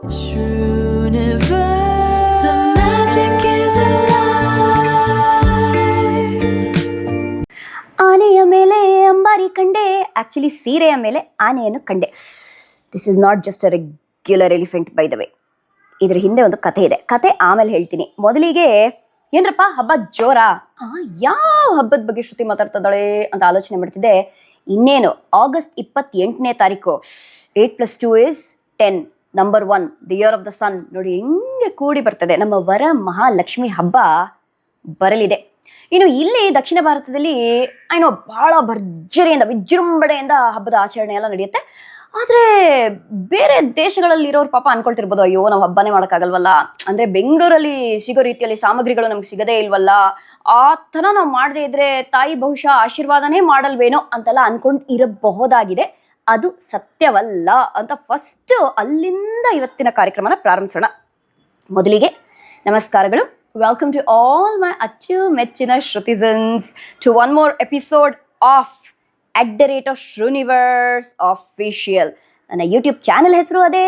The magic is alive. ಆನೆಯ ಮೇಲೆ ಅಂಬಾರಿ ಕಂಡೆ, ಆಕ್ಚುಲಿ ಸೀರೆಯ ಮೇಲೆ ಆನೆಯನ್ನು ಕಂಡೆ. This is not just a regular elephant by the way. ಇದ್ರ ಹಿಂದೆ ಒಂದು ಕಥೆ ಇದೆ. ಕಥೆ ಆಮೇಲೆ ಹೇಳ್ತೀನಿ. ಮೊದಲಿಗೆ ಏನ್ರಪ್ಪ ಹಬ್ಬ ಜೋರಾ? ಯಾವ ಹಬ್ಬದ ಬಗ್ಗೆ ಶ್ರುತಿ ಮಾತಾಡ್ತಿದ್ದಾಳೆ ಅಂತ ಆಲೋಚನೆ ಮಾಡ್ತಿದ್ದೆ. ಇನ್ನೇನು ಆಗಸ್ಟ್ 28ನೇ ತಾರೀಕು 8+2 is 10, number 1, the year of the sun. ನೋಡಿ ಹೆಂಗೆ ಕೂಡಿ ಬರ್ತದೆ. ನಮ್ಮ ವರ ಮಹಾಲಕ್ಷ್ಮಿ ಹಬ್ಬ ಬರಲಿದೆ. ಇನ್ನು ಇಲ್ಲಿ ದಕ್ಷಿಣ ಭಾರತದಲ್ಲಿ ಏನೋ ಬಹಳ ಭರ್ಜರಿಯಿಂದ ವಿಜೃಂಭಣೆಯಿಂದ ಹಬ್ಬದ ಆಚರಣೆ ಎಲ್ಲ ನಡೆಯುತ್ತೆ. ಆದರೆ ಬೇರೆ ದೇಶಗಳಲ್ಲಿ ಇರೋರು ಪಾಪ ಅನ್ಕೊಳ್ತಿರ್ಬೋದು, ಅಯ್ಯೋ ನಾವು ಹಬ್ಬನೇ ಮಾಡೋಕ್ಕಾಗಲ್ವಲ್ಲ, ಅಂದರೆ ಬೆಂಗಳೂರಲ್ಲಿ ಸಿಗೋ ರೀತಿಯಲ್ಲಿ ಸಾಮಗ್ರಿಗಳು ನಮ್ಗೆ ಸಿಗದೇ ಇಲ್ವಲ್ಲ, ಆ ಥರ ನಾವು ಮಾಡದೇ ಇದ್ರೆ ತಾಯಿ ಬಹುಶಃ ಆಶೀರ್ವಾದನೇ ಮಾಡಲ್ವೇನೋ ಅಂತೆಲ್ಲ ಅನ್ಕೊಂಡು ಇರಬಹುದಾಗಿದೆ. ಅದು ಸತ್ಯವಲ್ಲ ಅಂತ ಫಸ್ಟ್ ಅಲ್ಲಿಂದ ಇವತ್ತಿನ ಕಾರ್ಯಕ್ರಮನ ಪ್ರಾರಂಭಿಸೋಣ. ಮೊದಲಿಗೆ ನಮಸ್ಕಾರಗಳು. ವೆಲ್ಕಮ್ ಟು ಆಲ್ ಮೈ ಅಚ್ಚುಮೆಚ್ಚಿನ ಶ್ರುತಿಸನ್ಸ್ to one more episode of @Shruniverse Official. ನನ್ನ ಯೂಟ್ಯೂಬ್ ಚಾನೆಲ್ ಹೆಸರು ಅದೇ,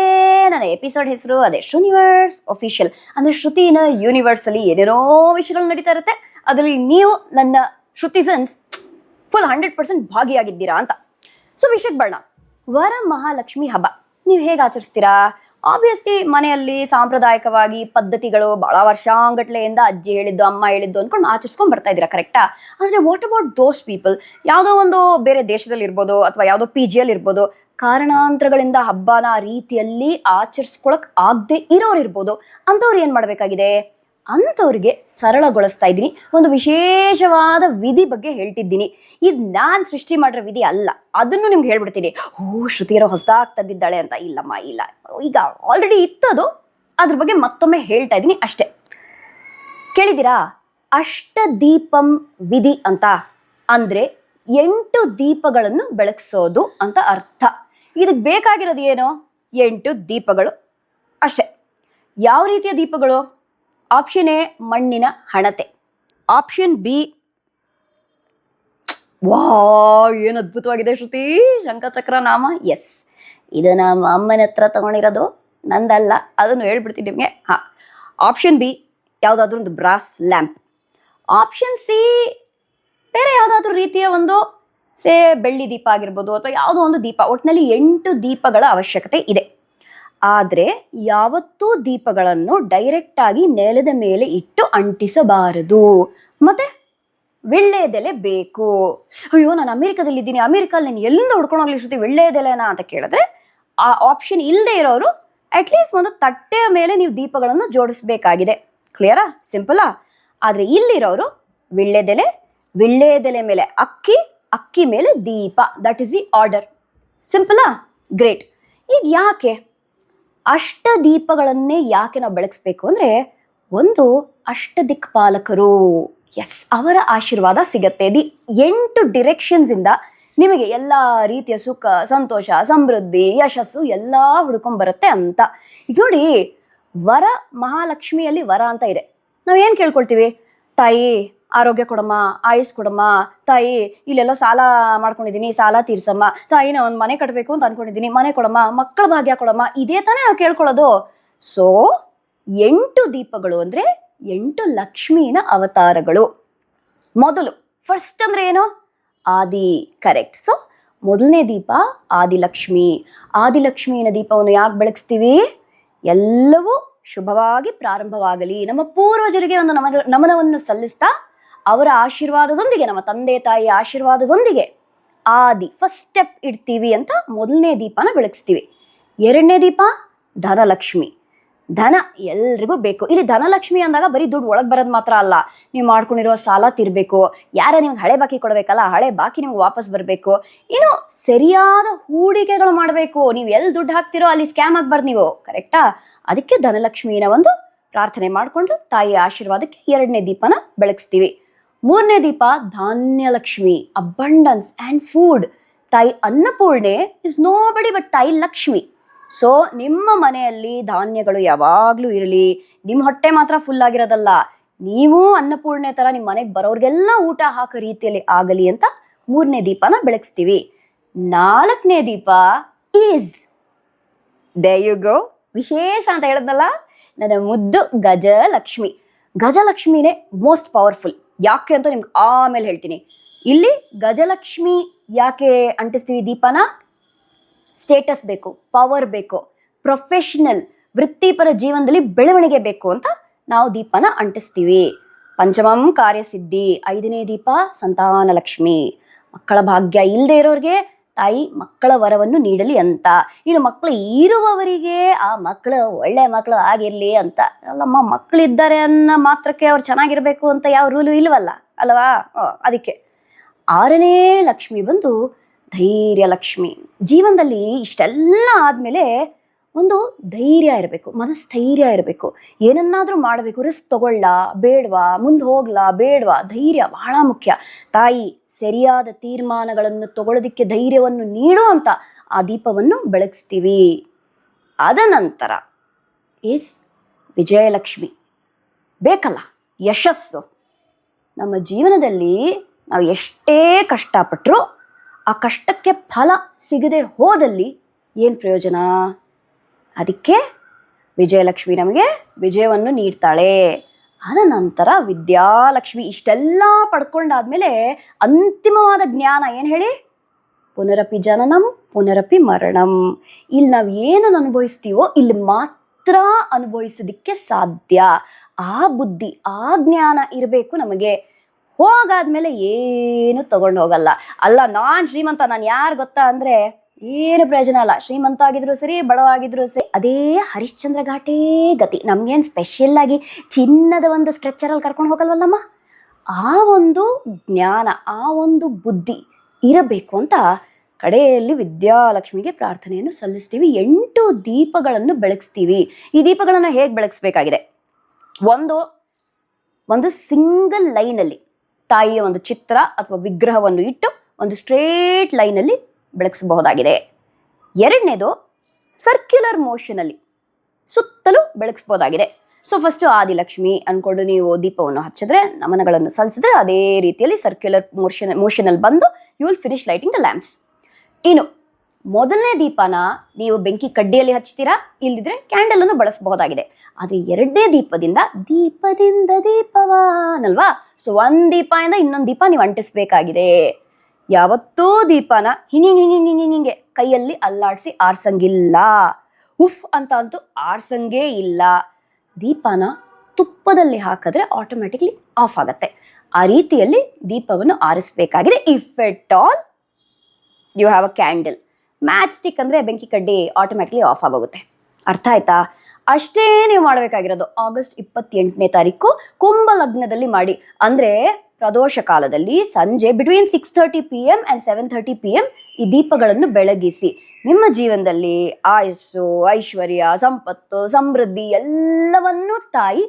ನನ್ನ ಎಪಿಸೋಡ್ ಹೆಸರು ಅದೇ, ಶ್ರೂನಿವರ್ಸ್ ಅಫಿಷಿಯಲ್. ಅಂದರೆ ಶ್ರುತಿನ ಯೂನಿವರ್ಸಲ್ಲಿ ಏನೇನೋ ವಿಷಯಗಳು ನಡೀತಾ ಇರುತ್ತೆ, ಅದರಲ್ಲಿ ನೀವು ನನ್ನ ಶ್ರುತಿಸನ್ಸ್ ಫುಲ್ 100% ಭಾಗಿಯಾಗಿದ್ದೀರಾ ಅಂತ. ಸೊ ವಿಷಯಕ್ಕೆ ಬರೋಣ. ವರ ಮಹಾಲಕ್ಷ್ಮಿ ಹಬ್ಬ ನೀವು ಹೇಗೆ ಆಚರಿಸ್ತೀರಾ? ಆಬ್ವಿಯಸ್ಲಿ ಮನೆಯಲ್ಲಿ ಸಾಂಪ್ರದಾಯಿಕವಾಗಿ ಪದ್ಧತಿಗಳು ಭಾಳ ವರ್ಷಾಂಗಟ್ಲೆಯಿಂದ ಅಜ್ಜಿ ಹೇಳಿದ್ದು ಅಮ್ಮ ಹೇಳಿದ್ದು ಅಂದ್ಕೊಂಡು ಆಚರಿಸ್ಕೊಂಡು ಬರ್ತಾ ಇದ್ದೀರಾ, ಕರೆಕ್ಟಾ? ಆದರೆ ವಾಟ್ ಅಬೌಟ್ ದೋಸ್ ಪೀಪಲ್, ಯಾವುದೋ ಒಂದು ಬೇರೆ ದೇಶದಲ್ಲಿ ಇರ್ಬೋದು ಅಥವಾ ಯಾವುದೋ PGಯಲ್ಲಿ ಇರ್ಬೋದು, ಕಾರಣಾಂತರಗಳಿಂದ ಹಬ್ಬನ ಆ ರೀತಿಯಲ್ಲಿ ಆಚರಿಸ್ಕೊಳಕ್ ಆಗದೆ ಇರೋರು ಇರ್ಬೋದು. ಅಂಥವ್ರು ಏನು ಮಾಡಬೇಕಾಗಿದೆ? ಅಂಥವ್ರಿಗೆ ಸರಳಗೊಳಿಸ್ತಾ ಇದ್ದೀನಿ. ಒಂದು ವಿಶೇಷವಾದ ವಿಧಿ ಬಗ್ಗೆ ಹೇಳ್ತಿದ್ದೀನಿ. ಇದು ನಾನು ಸೃಷ್ಟಿ ಮಾಡಿರೋ ವಿಧಿ ಅಲ್ಲ, ಅದನ್ನು ನಿಮ್ಗೆ ಹೇಳ್ಬಿಡ್ತೀನಿ. ಶ್ರುತಿಯರೋ ಹೊಸದಾಗಿ ತಂದಿದ್ದಾಳೆ ಅಂತ. ಇಲ್ಲಮ್ಮ, ಇಲ್ಲ, ಈಗ ಆಲ್ರೆಡಿ ಇತ್ತದು, ಅದ್ರ ಬಗ್ಗೆ ಮತ್ತೊಮ್ಮೆ ಹೇಳ್ತಾ ಇದ್ದೀನಿ ಅಷ್ಟೇ. ಕೇಳಿದ್ದೀರಾ ಅಷ್ಟದೀಪಂ ವಿಧಿ ಅಂತ? ಅಂದರೆ 8 ದೀಪಗಳನ್ನು ಬೆಳಗಿಸೋದು ಅಂತ ಅರ್ಥ. ಇದಕ್ಕೆ ಬೇಕಾಗಿರೋದು ಏನು? 8 ದೀಪಗಳು ಅಷ್ಟೇ. ಯಾವ ರೀತಿಯ ದೀಪಗಳು? ಆಪ್ಷನ್ ಎ ಮಣ್ಣಿನ ಹಣತೆ, ಆಪ್ಷನ್ ಬಿ, ವಾ ಏನು ಅದ್ಭುತವಾಗಿದೆ ಶ್ರುತಿ, ಶಂಖಚಕ್ರ ನಾಮ. ಎಸ್, ಇದು ನಮ್ಮ ಅಮ್ಮನ ಹತ್ರ ತಗೊಂಡಿರೋದು, ನಂದಲ್ಲ, ಅದನ್ನು ಹೇಳ್ಬಿಡ್ತೀನಿ ನಿಮಗೆ. ಆಪ್ಷನ್ ಬಿ ಯಾವುದಾದ್ರೂ ಒಂದು ಬ್ರಾಸ್ ಲ್ಯಾಂಪ್. ಆಪ್ಷನ್ ಸಿ ಬೇರೆ ಯಾವುದಾದ್ರೂ ರೀತಿಯ ಒಂದು ಬೆಳ್ಳಿ ದೀಪ ಆಗಿರ್ಬೋದು ಅಥವಾ ಯಾವುದೋ ಒಂದು ದೀಪ. ಒಟ್ಟಿನಲ್ಲಿ 8 ದೀಪಗಳ ಅವಶ್ಯಕತೆ ಇದೆ. ಆದರೆ ಯಾವತ್ತೂ ದೀಪಗಳನ್ನು ಡೈರೆಕ್ಟಾಗಿ ನೆಲದ ಮೇಲೆ ಇಟ್ಟು ಅಂಟಿಸಬಾರದು. ಮತ್ತೆ ವೀಳ್ಯದೆಲೆ ಬೇಕು. ಅಯ್ಯೋ ನಾನು ಅಮೆರಿಕದಲ್ಲಿದ್ದೀನಿ, ಅಮೆರಿಕಲ್ಲಿ ನಾನು ಎಲ್ಲಿಂದ ಹುಡ್ಕೊಂಡೋಗ್ಲಿ ಶ್ರುತಿ ವೀಳ್ಯದೆಲೆನ ಅಂತ ಕೇಳಿದ್ರೆ, ಆ ಆಪ್ಷನ್ ಇಲ್ಲದೆ ಇರೋರು ಅಟ್ಲೀಸ್ಟ್ ಒಂದು ತಟ್ಟೆಯ ಮೇಲೆ ನೀವು ದೀಪಗಳನ್ನು ಜೋಡಿಸ್ಬೇಕಾಗಿದೆ. ಕ್ಲಿಯರಾ? ಸಿಂಪಲಾ? ಆದರೆ ಇಲ್ಲಿರೋರು ವೀಳ್ಯದೆಲೆ, ವೀಳ್ಯದೆಲೆ ಮೇಲೆ ಅಕ್ಕಿ, ಅಕ್ಕಿ ಮೇಲೆ ದೀಪ. That is the order. ಸಿಂಪಲಾ? ಗ್ರೇಟ್. ಈಗ ಯಾಕೆ ಅಷ್ಟದೀಪಗಳನ್ನೇ ಯಾಕೆ ನಾವು ಬೆಳಗಿಸ್ಬೇಕು ಅಂದರೆ, ಒಂದು ಅಷ್ಟದಿಕ್ಪಾಲಕರು, ಎಸ್, ಅವರ ಆಶೀರ್ವಾದ ಸಿಗತ್ತೆ. 8 ಡಿರೆಕ್ಷನ್ಸಿಂದ ನಿಮಗೆ ಎಲ್ಲ ರೀತಿಯ ಸುಖ, ಸಂತೋಷ, ಸಮೃದ್ಧಿ, ಯಶಸ್ಸು ಎಲ್ಲ ಹುಡ್ಕೊಂಡ್ಬರುತ್ತೆ ಅಂತ. ಈಗ ನೋಡಿ, ವರ ಮಹಾಲಕ್ಷ್ಮಿಯಲ್ಲಿ ವರ ಅಂತ ಇದೆ. ನಾವು ಏನು ಕೇಳ್ಕೊಳ್ತೀವಿ? ತಾಯಿ ಆರೋಗ್ಯ ಕೊಡಮ್ಮ, ಆಯುಸ್ ಕೊಡಮ್ಮ, ತಾಯಿ ಇಲ್ಲೆಲ್ಲೋ ಸಾಲ ಮಾಡ್ಕೊಂಡಿದ್ದೀನಿ, ಸಾಲ ತೀರ್ಸಮ್ಮ, ತಾಯಿ ನಾನು ಒಂದು ಮನೆ ಕಟ್ಟಬೇಕು ಅಂತ ಅನ್ಕೊಂಡಿದ್ದೀನಿ, ಮನೆ ಕೊಡಮ್ಮ, ಮಕ್ಕಳ ಭಾಗ್ಯ ಕೊಡಮ್ಮ, ಇದೇ ತಾನೇ ನಾವು ಕೇಳ್ಕೊಳ್ಳೋದು. ಸೊ 8 ದೀಪಗಳು ಅಂದರೆ 8 ಲಕ್ಷ್ಮೀನ ಅವತಾರಗಳು. ಮೊದಲು ಫಸ್ಟ್ ಅಂದರೆ ಏನು? ಆದಿ. ಕರೆಕ್ಟ್. ಸೊ ಮೊದಲನೇ ದೀಪ ಆದಿಲಕ್ಷ್ಮಿ. ಆದಿಲಕ್ಷ್ಮಿಯ ದೀಪವನ್ನು ಯಾಕೆ ಬೆಳಗಿಸ್ತೀವಿ? ಎಲ್ಲವೂ ಶುಭವಾಗಿ ಪ್ರಾರಂಭವಾಗಲಿ, ನಮ್ಮ ಪೂರ್ವಜರಿಗೆ ಒಂದು ನಮನವನ್ನು ಸಲ್ಲಿಸ್ತಾ ಅವರ ಆಶೀರ್ವಾದದೊಂದಿಗೆ, ನಮ್ಮ ತಂದೆ ತಾಯಿಯ ಆಶೀರ್ವಾದದೊಂದಿಗೆ ಆದಿ ಫಸ್ಟ್ ಸ್ಟೆಪ್ ಇಡ್ತೀವಿ ಅಂತ ಮೊದಲನೇ ದೀಪನ ಬೆಳಗಿಸ್ತೀವಿ. ಎರಡನೇ ದೀಪ ಧನಲಕ್ಷ್ಮಿ. ಧನ ಎಲ್ರಿಗೂ ಬೇಕು. ಇಲ್ಲಿ ಧನಲಕ್ಷ್ಮಿ ಅಂದಾಗ ಬರೀ ದುಡ್ಡು ಒಳಗೆ ಬರೋದು ಮಾತ್ರ ಅಲ್ಲ, ನೀವು ಮಾಡ್ಕೊಂಡಿರೋ ಸಾಲ ತೀರಬೇಕು, ಯಾರ ನಿಮ್ಗೆ ಹಳೆ ಬಾಕಿ ಕೊಡಬೇಕಲ್ಲ, ಹಳೆ ಬಾಕಿ ನಿಮ್ಗೆ ವಾಪಸ್ ಬರಬೇಕು, ಇನ್ನು ಸರಿಯಾದ ಹೂಡಿಕೆಗಳು ಮಾಡಬೇಕು. ನೀವು ಎಲ್ಲಿ ದುಡ್ಡು ಹಾಕ್ತಿರೋ ಅಲ್ಲಿ ಸ್ಕ್ಯಾಮ್ ಆಗಬಾರ್ದು ನೀವು, ಕರೆಕ್ಟಾ? ಅದಕ್ಕೆ ಧನಲಕ್ಷ್ಮಿನ ಒಂದು ಪ್ರಾರ್ಥನೆ ಮಾಡಿಕೊಂಡು ತಾಯಿಯ ಆಶೀರ್ವಾದಕ್ಕೆ ಎರಡನೇ ದೀಪನ ಬೆಳಗಿಸ್ತೀವಿ. ಮೂರನೇ ದೀಪ ಧಾನ್ಯಲಕ್ಷ್ಮಿ, ಅಬಂಡನ್ಸ್ ಆ್ಯಂಡ್ ಫುಡ್. ತಾಯಿ ಅನ್ನಪೂರ್ಣೆ ಇಸ್ ನೋ ಬಡಿ ಬಟ್ ತಾಯಿ ಲಕ್ಷ್ಮಿ. ಸೊ ನಿಮ್ಮ ಮನೆಯಲ್ಲಿ ಧಾನ್ಯಗಳು ಯಾವಾಗಲೂ ಇರಲಿ, ನಿಮ್ಮ ಹೊಟ್ಟೆ ಮಾತ್ರ ಫುಲ್ ಆಗಿರೋದಲ್ಲ, ನೀವು ಅನ್ನಪೂರ್ಣೆ ಥರ ನಿಮ್ಮ ಮನೆಗೆ ಬರೋರಿಗೆಲ್ಲ ಊಟ ಹಾಕೋ ರೀತಿಯಲ್ಲಿ ಆಗಲಿ ಅಂತ ಮೂರನೇ ದೀಪನ ಬೆಳಗಿಸ್ತೀವಿ. ನಾಲ್ಕನೇ ದೀಪ ಈಸ್, there you go, ವಿಶೇಷ ಅಂತ ಹೇಳಿದ್ನಲ್ಲ, ನನ್ನ ಮುದ್ದು ಗಜಲಕ್ಷ್ಮಿ. ಗಜಲಕ್ಷ್ಮಿನೇ most powerful. ಯಾಕೆ ಅಂತ ನಿಮ್ಗೆ ಆಮೇಲೆ ಹೇಳ್ತೀನಿ. ಇಲ್ಲಿ ಗಜಲಕ್ಷ್ಮಿ ಯಾಕೆ ಅಂಟಿಸ್ತೀವಿ ದೀಪನ? ಸ್ಟೇಟಸ್ ಬೇಕು, ಪವರ್ ಬೇಕು, ಪ್ರೊಫೆಷನಲ್ ವೃತ್ತಿಪರ ಜೀವನದಲ್ಲಿ ಬೆಳವಣಿಗೆ ಬೇಕು ಅಂತ ನಾವು ದೀಪನ ಅಂಟಿಸ್ತೀವಿ. ಪಂಚಮಂ ಕಾರ್ಯಸಿದ್ಧಿ, 5ನೇ ದೀಪ ಸಂತಾನ ಲಕ್ಷ್ಮಿ. ಮಕ್ಕಳ ಭಾಗ್ಯ ಇಲ್ಲದೆ ಇರೋರಿಗೆ ತಾಯಿ ಮಕ್ಕಳ ವರವನ್ನು ನೀಡಲಿ ಅಂತ. ಇನ್ನು ಮಕ್ಕಳು ಇರುವವರಿಗೆ ಆ ಮಕ್ಕಳು ಒಳ್ಳೆ ಮಕ್ಕಳು ಆಗಿರಲಿ ಅಂತ. ಅಲ್ಲಮ್ಮ, ಮಕ್ಕಳಿದ್ದಾರೆ ಅನ್ನೋ ಮಾತ್ರಕ್ಕೆ ಅವ್ರು ಚೆನ್ನಾಗಿರ್ಬೇಕು ಅಂತ ಯಾವ ರೂಲು ಇಲ್ವಲ್ಲ ಅಲ್ವಾ? ಅದಕ್ಕೆ 6ನೇ ಲಕ್ಷ್ಮಿ ಬಂದು ಧೈರ್ಯ ಲಕ್ಷ್ಮಿ. ಜೀವನದಲ್ಲಿ ಇಷ್ಟೆಲ್ಲ ಆದಮೇಲೆ ಒಂದು ಧೈರ್ಯ ಇರಬೇಕು, ಮನಸ್ಥೈರ್ಯ ಇರಬೇಕು. ಏನನ್ನಾದರೂ ಮಾಡಬೇಕು, ರಿಸ್ಕ್ ತಗೊಳ್ಳ ಬೇಡವಾ, ಮುಂದೆ ಹೋಗ್ಲಾ ಬೇಡವಾ, ಧೈರ್ಯ ಬಹಳ ಮುಖ್ಯ. ತಾಯಿ ಸರಿಯಾದ ತೀರ್ಮಾನಗಳನ್ನು ತಗೊಳ್ಳೋದಕ್ಕೆ ಧೈರ್ಯವನ್ನು ನೀಡುವಂಥ ಆ ದೀಪವನ್ನು ಬೆಳಗಿಸ್ತೀವಿ. ಅದ ನಂತರ ಈಸ್ ವಿಜಯಲಕ್ಷ್ಮಿ. ಬೇಕಲ್ಲ ಯಶಸ್ಸು. ನಮ್ಮ ಜೀವನದಲ್ಲಿ ನಾವು ಎಷ್ಟೇ ಕಷ್ಟಪಟ್ಟರೂ ಆ ಕಷ್ಟಕ್ಕೆ ಫಲ ಸಿಗದೆ ಹೋದಲ್ಲಿ ಏನು ಪ್ರಯೋಜನ? ಅದಕ್ಕೆ ವಿಜಯಲಕ್ಷ್ಮಿ ನಮಗೆ ವಿಜಯವನ್ನು ನೀಡ್ತಾಳೆ. ಅದ ನಂತರ ವಿದ್ಯಾಲಕ್ಷ್ಮಿ. ಇಷ್ಟೆಲ್ಲ ಪಡ್ಕೊಂಡಾದ್ಮೇಲೆ ಅಂತಿಮವಾದ ಜ್ಞಾನ ಏನು ಹೇಳಿ? ಪುನರಪಿ ಜನನಂ ಪುನರಪಿ ಮರಣಂ. ಇಲ್ಲಿ ನಾವು ಏನನ್ನು ಅನುಭವಿಸ್ತೀವೋ ಇಲ್ಲಿ ಮಾತ್ರ ಅನುಭವಿಸೋದಕ್ಕೆ ಸಾಧ್ಯ. ಆ ಬುದ್ಧಿ, ಆ ಜ್ಞಾನ ಇರಬೇಕು ನಮಗೆ. ಹೋಗಾದ್ಮೇಲೆ ಏನು ತಗೊಂಡು ಹೋಗಲ್ಲ. ಅಲ್ಲ, ನಾನು ಶ್ರೀಮಂತ, ನಾನು ಯಾರು ಗೊತ್ತಾ ಅಂದರೆ ಏನು ಪ್ರಯೋಜನ ಅಲ್ಲ. ಶ್ರೀಮಂತ ಆಗಿದ್ರು ಸರಿ, ಬಡವಾಗಿದ್ರು ಸರಿ, ಅದೇ ಹರಿಶ್ಚಂದ್ರ ಘಾಟೇ ಗತಿ. ನಮ್ಗೇನು ಸ್ಪೆಷಲ್ ಆಗಿ ಚಿನ್ನದ ಒಂದು ಸ್ಟ್ರೆಚ್ಚರಲ್ಲಿ ಕರ್ಕೊಂಡು ಹೋಗಲ್ವಲ್ಲಮ್ಮ. ಆ ಒಂದು ಜ್ಞಾನ, ಆ ಒಂದು ಬುದ್ಧಿ ಇರಬೇಕು ಅಂತ ಕಡೆಯಲ್ಲಿ ವಿದ್ಯಾಲಕ್ಷ್ಮಿಗೆ ಪ್ರಾರ್ಥನೆಯನ್ನು ಸಲ್ಲಿಸ್ತೀವಿ. 8 ದೀಪಗಳನ್ನು ಬೆಳಗಿಸ್ತೀವಿ. ಈ ದೀಪಗಳನ್ನು ಹೇಗೆ ಬೆಳಗಿಸ್ಬೇಕಾಗಿದೆ? ಒಂದು ಸಿಂಗಲ್ ಲೈನಲ್ಲಿ ತಾಯಿಯ ಒಂದು ಚಿತ್ರ ಅಥವಾ ವಿಗ್ರಹವನ್ನು ಇಟ್ಟು ಒಂದು ಸ್ಟ್ರೇಟ್ ಲೈನಲ್ಲಿ ಬೆಳಗಿಸಬಹುದಾಗಿದೆ. 2ನೇದು ಸರ್ಕ್ಯುಲರ್ ಮೋಷನಲ್ಲಿ ಸುತ್ತಲೂ ಬೆಳಗಿಸ್ಬೋದಾಗಿದೆ. ಸೊ ಫಸ್ಟು ಆದಿಲಕ್ಷ್ಮಿ ಅಂದ್ಕೊಂಡು ನೀವು ದೀಪವನ್ನು ಹಚ್ಚಿದ್ರೆ, ನಮನಗಳನ್ನು ಸಲ್ಲಿಸಿದ್ರೆ, ಅದೇ ರೀತಿಯಲ್ಲಿ ಸರ್ಕ್ಯುಲರ್ ಮೋಷನಲ್ಲಿ ಬಂದು you will finish lighting the lamps. ಇನ್ನು ಮೊದಲನೇ ದೀಪನ ನೀವು ಬೆಂಕಿ ಕಡ್ಡಿಯಲ್ಲಿ ಹಚ್ತೀರಾ, ಇಲ್ಲದಿದ್ರೆ ಕ್ಯಾಂಡಲನ್ನು ಬಳಸಬಹುದಾಗಿದೆ. ಆದರೆ 2ನೇ ದೀಪದಿಂದ ದೀಪವಾನಲ್ವಾ? ಸೊ ಒಂದು ದೀಪದಿಂದ ಇನ್ನೊಂದು ದೀಪ ನೀವು ಅಂಟಿಸ್ಬೇಕಾಗಿದೆ. ಯಾವತ್ತೂ ದೀಪನ ಹಿಂಗೆ ಕೈಯಲ್ಲಿ ಅಲ್ಲಾಡಿಸಿ ಆರ್ಸಂಗಿಲ್ಲ. ಉಫ್ ಅಂತ ಅಂತೂ ಆರ್ಸಂಗೇ ಇಲ್ಲ. ದೀಪನ ತುಪ್ಪದಲ್ಲಿ ಹಾಕಿದ್ರೆ ಆಟೋಮ್ಯಾಟಿಕ್ಲಿ ಆಫ್ ಆಗುತ್ತೆ. ಆ ರೀತಿಯಲ್ಲಿ ದೀಪವನ್ನು ಆರಿಸಬೇಕಾಗಿದೆ. If at all you have a candle. Matchstick ಅಂದರೆ ಬೆಂಕಿ ಕಡ್ಡಿ ಆಟೋಮ್ಯಾಟಿಕ್ಲಿ ಆಫ್ ಆಗೋಗುತ್ತೆ. ಅರ್ಥ ಆಯ್ತಾ? ಅಷ್ಟೇ ನೀವು ಮಾಡಬೇಕಾಗಿರೋದು. ಆಗಸ್ಟ್ 28ನೇ ತಾರೀಕು ಕುಂಭ ಲಗ್ನದಲ್ಲಿ ಮಾಡಿ. ಅಂದರೆ ಪ್ರದೋಷ ಕಾಲದಲ್ಲಿ ಸಂಜೆ ಬಿಟ್ವೀನ್ 6:30 PM and 7:30 PM ಈ ದೀಪಗಳನ್ನು ಬೆಳಗಿಸಿ. ನಿಮ್ಮ ಜೀವನದಲ್ಲಿ ಆಯುಸ್ಸು, ಐಶ್ವರ್ಯ, ಸಂಪತ್ತು, ಸಮೃದ್ಧಿ ಎಲ್ಲವನ್ನೂ ತಾಯಿ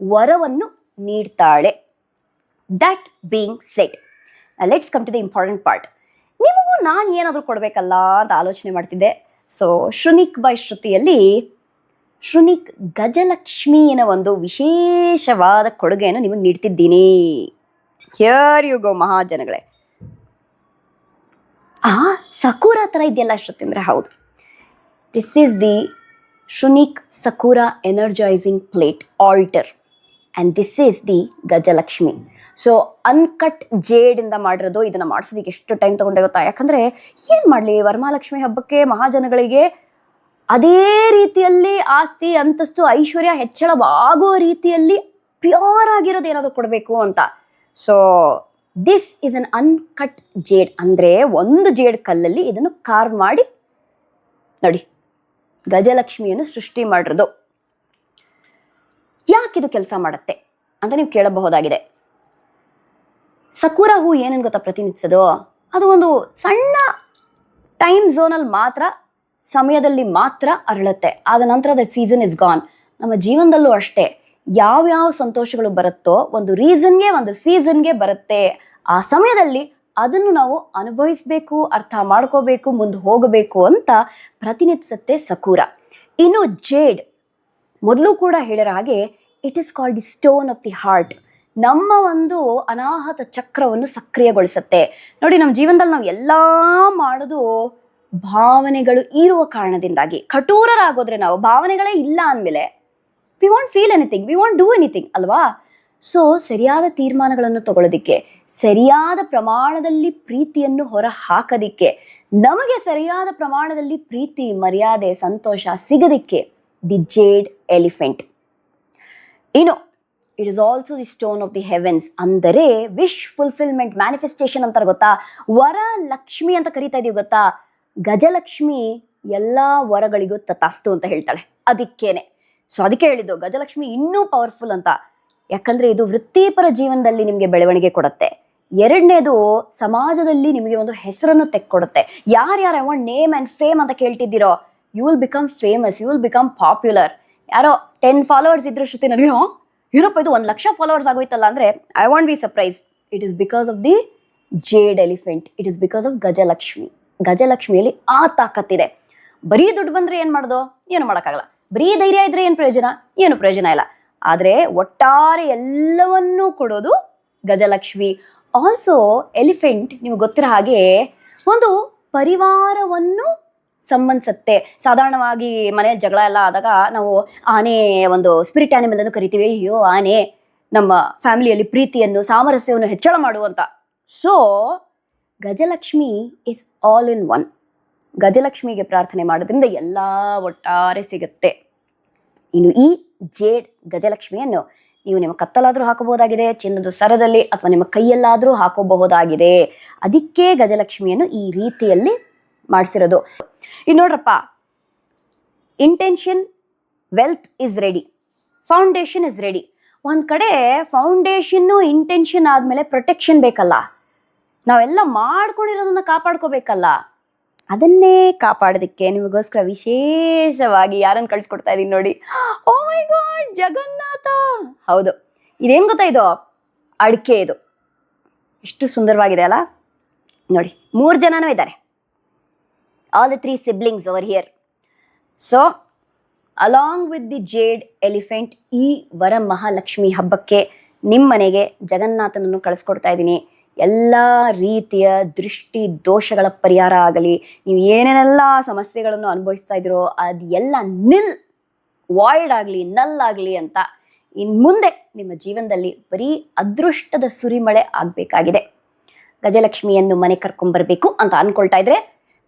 ವರವನ್ನು ನೀಡ್ತಾಳೆ. That being said, let's come to the important part. ನಿಮಗೂ ನಾನು ಏನಾದರೂ ಕೊಡಬೇಕಲ್ಲ ಅಂತ ಆಲೋಚನೆ ಮಾಡ್ತಿದ್ದೆ. ಸೊ ಶೃಣಿಕ್ ಬೈ ಶ್ರುತಿಯಲ್ಲಿ ಶೃಣಿಕ್ ಗಜಲಕ್ಷ್ಮಿಯ ಒಂದು ವಿಶೇಷವಾದ ಕೊಡುಗೆಯನ್ನು ನಿಮಗೆ ನೀಡ್ತಿದ್ದೀನಿ. Here you go ಮಹಾಜನಗಳೇ. ಸಕೂರ ಥರ ಇದೆಯಲ್ಲ ಶ್ರುತಿ ಅಂದರೆ? ಹೌದು, ದಿಸ್ ಈಸ್ ದಿ ಶೃಣಿಕ್ ಸಕೂರ energizing plate altar and this is the Gajalakshmi. So uncut ಜೇಡಿಂದ ಮಾಡಿರೋದು. ಇದನ್ನು ಮಾಡಿಸೋದಕ್ಕೆ ಎಷ್ಟು ಟೈಮ್ ತೊಗೊಂಡೆ ಗೊತ್ತಾ? ಯಾಕಂದರೆ ಏನು ಮಾಡಲಿ, ವರಮಹಾಲಕ್ಷ್ಮಿ ಹಬ್ಬಕ್ಕೆ ಮಹಾಜನಗಳಿಗೆ ಅದೇ ರೀತಿಯಲ್ಲಿ ಆಸ್ತಿ, ಅಂತಸ್ತು, ಐಶ್ವರ್ಯ ಹೆಚ್ಚಳವಾಗೋ ರೀತಿಯಲ್ಲಿ ಪ್ಯೂರ್ ಆಗಿರೋದು ಏನಾದರೂ ಕೊಡಬೇಕು ಅಂತ. So this is an uncut jade. ಅಂದರೆ ಒಂದು ಜೇಡ್ ಕಲ್ಲಲ್ಲಿ ಇದನ್ನು ಕಾರ್ವ್ ಮಾಡಿ ನೋಡಿ ಗಜಲಕ್ಷ್ಮಿಯನ್ನು ಸೃಷ್ಟಿ ಮಾಡಿರೋದು. ಯಾಕಿದು ಕೆಲಸ ಮಾಡುತ್ತೆ ಅಂತ ನೀವು ಕೇಳಬಹುದಾಗಿದೆ. ಸಕೂರ ಹೂ ಏನೇನು ಗೊತ್ತಾ ಪ್ರತಿನಿಧಿಸೋದು? ಅದು ಒಂದು ಸಣ್ಣ ಟೈಮ್ ಝೋನಲ್ಲಿ ಮಾತ್ರ, ಸಮಯದಲ್ಲಿ ಮಾತ್ರ ಅರಳುತ್ತೆ. ಆದ ನಂತರ ದ ಸೀಸನ್ ಇಸ್ ಗಾನ್. ನಮ್ಮ ಜೀವನದಲ್ಲೂ ಅಷ್ಟೇ, ಯಾವ್ಯಾವ ಸಂತೋಷಗಳು ಬರುತ್ತೋ ಒಂದು ರೀಸನ್ಗೆ, ಒಂದು ಸೀಸನ್ಗೆ ಬರುತ್ತೆ. ಆ ಸಮಯದಲ್ಲಿ ಅದನ್ನು ನಾವು ಅನುಭವಿಸಬೇಕು, ಅರ್ಥ ಮಾಡ್ಕೋಬೇಕು, ಮುಂದೆ ಹೋಗಬೇಕು ಅಂತ ಪ್ರತಿನಿಧಿಸುತ್ತೆ ಸಕೂರ. ಇನ್ನು ಜೇಡ್ ಮೊದಲು ಕೂಡ ಹೇಳಿರೋ ಹಾಗೆ it is called the stone of the heart. ನಮ್ಮ ಒಂದು ಅನಾಹತ ಚಕ್ರವನ್ನು ಸಕ್ರಿಯಗೊಳಿಸುತ್ತೆ. ನೋಡಿ, ನಮ್ಮ ಜೀವನದಲ್ಲಿ ನಾವು ಎಲ್ಲ ಮಾಡೋದು ಭಾವನೆಗಳು ಇರುವ ಕಾರಣದಿಂದಾಗಿ ಕಠೋರರಾಗೋದ್ರೆ ನಾವು ಭಾವನೆಗಳೇ ಇಲ್ಲ ಅಂದಮೇಲೆ we want feel anything, we want do anything ಅಲ್ವಾ? ಸೊ ಸರಿಯಾದ ತೀರ್ಮಾನಗಳನ್ನು ತಗೊಳ್ಳೋದಿಕ್ಕೆ, ಸರಿಯಾದ ಪ್ರಮಾಣದಲ್ಲಿ ಪ್ರೀತಿಯನ್ನು ಹೊರ ಹಾಕೋದಿಕ್ಕೆ, ನಮಗೆ ಸರಿಯಾದ ಪ್ರಮಾಣದಲ್ಲಿ ಪ್ರೀತಿ, ಮರ್ಯಾದೆ, ಸಂತೋಷ ಸಿಗದಿಕ್ಕೆ ದಿ ಜೇಡ್ ಎಲಿಫೆಂಟ್. ಇನ್ನು it is also the stone of the heavens, ಅಂದರೆ ವಿಶ್ ಫುಲ್ಫಿಲ್ಮೆಂಟ್, ಮ್ಯಾನಿಫೆಸ್ಟೇಷನ್ ಅಂತಾರೆ ಗೊತ್ತಾ, ವರ ಲಕ್ಷ್ಮಿ ಅಂತ ಕರಿತಾ ಇದೀವಿ ಗೊತ್ತಾ. ಗಜಲಕ್ಷ್ಮಿ ಎಲ್ಲ ವರಗಳಿಗೂ ತಥಾಸ್ತು ಅಂತ ಹೇಳ್ತಾಳೆ, ಅದಕ್ಕೇನೆ. ಸೊ ಅದಕ್ಕೆ ಹೇಳಿದ್ದು ಗಜಲಕ್ಷ್ಮಿ ಇನ್ನೂ ಪವರ್ಫುಲ್ ಅಂತ. ಯಾಕಂದ್ರೆ ಇದು ವೃತ್ತಿಪರ ಜೀವನದಲ್ಲಿ ನಿಮಗೆ ಬೆಳವಣಿಗೆ ಕೊಡುತ್ತೆ. ಎರಡನೇದು, ಸಮಾಜದಲ್ಲಿ ನಿಮಗೆ ಒಂದು ಹೆಸರನ್ನು ತೆಕ್ಕೊಡುತ್ತೆ. ಯಾರ್ಯಾರು I want name and fame ಅಂತ ಕೇಳ್ತಿದ್ದೀರೋ, you will become famous, you will become popular. ಯಾರೋ 10 ಫಾಲೋವರ್ಸ್ ಇದ್ರು ಶ್ರುತಿ ನನಗೆ ಏನಪ್ಪ ಇದು 1,00,000 ಫಾಲೋವರ್ಸ್ ಆಗೋಯ್ತಲ್ಲ ಅಂದರೆ I want be surprise. It is because of the jade elephant, it is because of Gajalakshmi. ಗಜಲಕ್ಷ್ಮಿಯಲ್ಲಿ ಆ ತಾಕತ್ತಿದೆ. ಬರೀ ದುಡ್ಡು ಬಂದರೆ ಏನು ಮಾಡೋದು? ಏನು ಮಾಡೋಕ್ಕಾಗಲ್ಲ. ಬರೀ ಧೈರ್ಯ ಇದ್ರೆ ಏನು ಪ್ರಯೋಜನ? ಏನು ಪ್ರಯೋಜನ ಇಲ್ಲ. ಆದರೆ ಒಟ್ಟಾರೆ ಎಲ್ಲವನ್ನೂ ಕೊಡೋದು ಗಜಲಕ್ಷ್ಮಿ. ಆಲ್ಸೋ ಎಲಿಫೆಂಟ್ ನಿಮ್ಗೆ ಗೊತ್ತಿರೋ ಹಾಗೆ ಒಂದು ಪರಿವಾರವನ್ನು ಸಂಬಂಧಿಸುತ್ತೆ. ಸಾಧಾರಣವಾಗಿ ಮನೆಯಲ್ಲಿ ಜಗಳ ಎಲ್ಲ ಆದಾಗ ನಾವು ಆನೆ ಒಂದು ಸ್ಪಿರಿಟ್ ಆನಿಮಲ್ ಅನ್ನು ಕರಿತೀವಿ. ಅಯ್ಯೋ ಆನೆ ನಮ್ಮ ಫ್ಯಾಮಿಲಿಯಲ್ಲಿ ಪ್ರೀತಿಯನ್ನು, ಸಾಮರಸ್ಯವನ್ನು ಹೆಚ್ಚಳ ಮಾಡುವಂತ. So Gajalakshmi is all in one. ಗಜಲಕ್ಷ್ಮಿಗೆ ಪ್ರಾರ್ಥನೆ ಮಾಡೋದ್ರಿಂದ ಎಲ್ಲ ಒಟ್ಟಾರೆ ಸಿಗುತ್ತೆ. ಇನ್ನು ಈ ಜೇಡ್ ಗಜಲಕ್ಷ್ಮಿಯನ್ನು ನೀವು ನಿಮ್ಮ ಕತ್ತಲಾದರೂ ಹಾಕೋಬಹುದಾಗಿದೆ, ಚಿನ್ನದ ಸರದಲ್ಲಿ ಅಥವಾ ನಿಮ್ಮ ಕೈಯಲ್ಲಾದರೂ ಹಾಕೋಬಹುದಾಗಿದೆ. ಅದಕ್ಕೆ ಗಜಲಕ್ಷ್ಮಿಯನ್ನು ಈ ರೀತಿಯಲ್ಲಿ ಮಾಡಿಸಿರೋದು. ಇನ್ನು ನೋಡ್ರಪ್ಪ, intention, wealth is ready, foundation is ready. ಒಂದು ಕಡೆ ಫೌಂಡೇಶನ್ನು ಇಂಟೆನ್ಷನ್ ಆದಮೇಲೆ ಪ್ರೊಟೆಕ್ಷನ್ ಬೇಕಲ್ಲ, ನಾವೆಲ್ಲ ಮಾಡ್ಕೊಂಡಿರೋದನ್ನ ಕಾಪಾಡ್ಕೋಬೇಕಲ್ಲ. ಅದನ್ನೇ ಕಾಪಾಡೋದಕ್ಕೆ ನಿಮಗೋಸ್ಕರ ವಿಶೇಷವಾಗಿ ಯಾರನ್ನು ಕಳಿಸ್ಕೊಡ್ತಾ ಇದ್ದೀನಿ ನೋಡಿ. ಓ ಮೈ ಗಾಡ್, ಜಗನ್ನಾಥ. ಹೌದು, ಇದೇನು ಗೊತ್ತಾ, ಇದು ಅಡಿಕೆ. ಇದು ಎಷ್ಟು ಸುಂದರವಾಗಿದೆ ಅಲ್ಲ ನೋಡಿ. 3 ಜನನೂ ಇದ್ದಾರೆ, all the 3 siblings over here. So along with the jade elephant, ಈ ವರ ಮಹಾಲಕ್ಷ್ಮಿ ಹಬ್ಬಕ್ಕೆ ನಿಮ್ಮ ಮನೆಗೆ ಜಗನ್ನಾಥನನ್ನು ಕಳಿಸ್ಕೊಡ್ತಾ ಇದ್ದೀನಿ. ಎಲ್ಲ ರೀತಿಯ ದೃಷ್ಟಿ ದೋಷಗಳ ಪರಿಹಾರ ಆಗಲಿ, ನೀವು ಏನೇನೆಲ್ಲ ಸಮಸ್ಯೆಗಳನ್ನು ಅನುಭವಿಸ್ತಾ ಇದ್ದೀರೋ ಅದು ಎಲ್ಲ ವಾಯ್ಡ್ ಆಗಲಿ, ನಲ್ಲಾಗಲಿ ಅಂತ. ಇನ್ನು ಮುಂದೆ ನಿಮ್ಮ ಜೀವನದಲ್ಲಿ ಬರೀ ಅದೃಷ್ಟದ ಸುರಿಮಳೆ ಆಗಬೇಕಾಗಿದೆ. ಗಜಲಕ್ಷ್ಮಿಯನ್ನು ಮನೆ ಕರ್ಕೊಂಡ್ಬರ್ಬೇಕು ಅಂತ ಅಂದ್ಕೊಳ್ತಾ ಇದ್ರೆ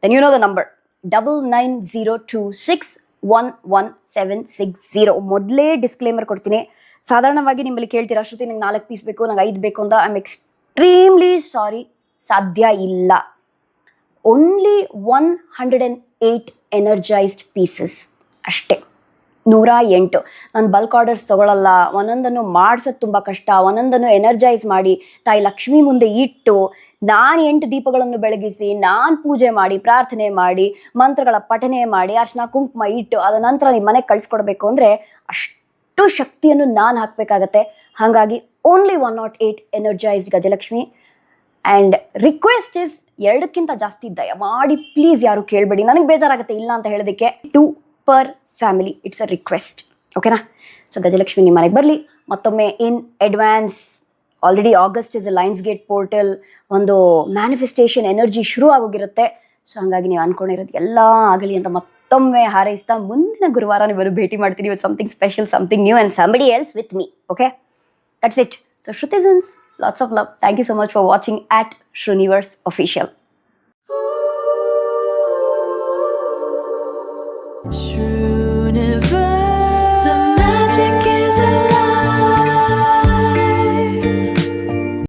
then you know the number 9902611760. ಮೊದಲೇ ಡಿಸ್ಕ್ಲೇಮರ್ ಕೊಡ್ತೀನಿ. ಸಾಧಾರಣವಾಗಿ ನಿಮ್ಮಲ್ಲಿ ಕೇಳ್ತೀರಾ, ಶ್ರುತಿ ನಂಗೆ 4 ಪೀಸ್ ಬೇಕು, ನಂಗೆ 5 ಬೇಕು ಅಂತ. ಐ ಆಮ್ ಎಕ್ಸ್ಟ್ರೀಮ್ಲಿ ಸಾರಿ, ಸಾಧ್ಯ ಇಲ್ಲ. ಓನ್ಲಿ 108 ಎನರ್ಜೈಸ್ಡ್ ಪೀಸಸ್ ಅಷ್ಟೇ, 108. ನಾನು ಬಲ್ಕ್ ಆರ್ಡರ್ಸ್ ತೊಗೊಳ್ಳಲ್ಲ. ಒಂದೊಂದನ್ನು ಮಾಡಿಸೋದು ತುಂಬ ಕಷ್ಟ. ಒಂದೊಂದನ್ನು ಎನರ್ಜೈಸ್ ಮಾಡಿ ತಾಯಿ ಲಕ್ಷ್ಮಿ ಮುಂದೆ ಇಟ್ಟು ನಾನು 8 ದೀಪಗಳನ್ನು ಬೆಳಗಿಸಿ, ನಾನು ಪೂಜೆ ಮಾಡಿ, ಪ್ರಾರ್ಥನೆ ಮಾಡಿ, ಮಂತ್ರಗಳ ಪಠನೆ ಮಾಡಿ, ಅರ್ಶಿನ ಕುಂಕುಮ ಇಟ್ಟು ಅದ ನಂತರ ನಿಮ್ಮ ಮನೆಗೆ ಕಳಿಸ್ಕೊಡ್ಬೇಕು ಅಂದರೆ ಅಷ್ಟು ಶಕ್ತಿಯನ್ನು ನಾನು ಹಾಕಬೇಕಾಗತ್ತೆ. ಹಾಗಾಗಿ only 108 energized Gajalakshmi. And request is 2ಕ್ಕಿಂತ ಜಾಸ್ತಿ ದಯಮಾಡಿ ಪ್ಲೀಸ್ ಯಾರು ಕೇಳಬೇಡಿ, ನನಗೆ ಬೇಜಾರಾಗುತ್ತೆ ಇಲ್ಲ ಅಂತ ಹೇಳೋದಕ್ಕೆ. 2 per family, it's a request, ಓಕೆನಾ? ಸೊ ಗಜಲಕ್ಷ್ಮಿ ನಿಮ್ಮ ಮನೆಗೆ ಬರಲಿ. ಮತ್ತೊಮ್ಮೆ in advance, already August is a lines gate portal, ಒಂದು ಮ್ಯಾನಿಫೆಸ್ಟೇಷನ್ ಎನರ್ಜಿ ಶುರು ಆಗೋಗಿರುತ್ತೆ. ಸೊ ಹಾಗಾಗಿ ನೀವು ಅಂದ್ಕೊಂಡಿರೋದು ಎಲ್ಲ ಆಗಲಿ ಅಂತ ಮತ್ತೊಮ್ಮೆ ಹಾರೈಸ್ತಾ, ಮುಂದಿನ ಗುರುವಾರ ನೀವು ಭೇಟಿ ಮಾಡ್ತೀನಿ with something special, something new and somebody else with me. Okay, that's it. So ಶ್ರುತಿಸನ್ಸ್, lots of love. Thank you so much for watching at Shruniverse Official. Shru